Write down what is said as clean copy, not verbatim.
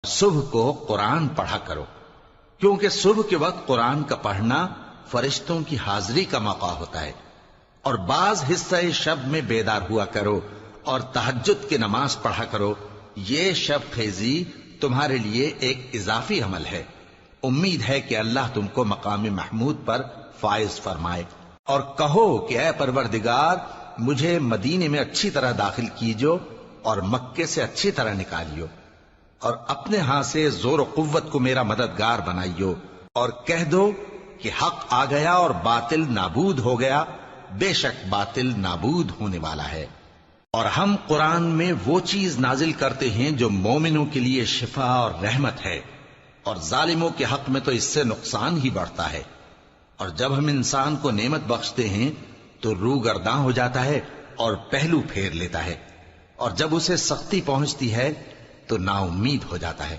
صبح کو قرآن پڑھا کرو، کیونکہ صبح کے وقت قرآن کا پڑھنا فرشتوں کی حاضری کا موقع ہوتا ہے۔ اور بعض حصہ شب میں بیدار ہوا کرو اور تہجد کی نماز پڑھا کرو، یہ شب خیزی تمہارے لیے ایک اضافی عمل ہے۔ امید ہے کہ اللہ تم کو مقام محمود پر فائز فرمائے۔ اور کہو کہ اے پروردگار، مجھے مدینے میں اچھی طرح داخل کیجو اور مکے سے اچھی طرح نکالیو، اور اپنے ہاں سے زور و قوت کو میرا مددگار بنائیو، اور کہہ دو کہ حق آ گیا اور باطل نابود ہو گیا، بے شک باطل نابود ہونے والا ہے۔ اور ہم قرآن میں وہ چیز نازل کرتے ہیں جو مومنوں کے لیے شفا اور رحمت ہے، اور ظالموں کے حق میں تو اس سے نقصان ہی بڑھتا ہے۔ اور جب ہم انسان کو نعمت بخشتے ہیں تو روح گرداں ہو جاتا ہے اور پہلو پھیر لیتا ہے، اور جب اسے سختی پہنچتی ہے تو نا امید ہو جاتا ہے۔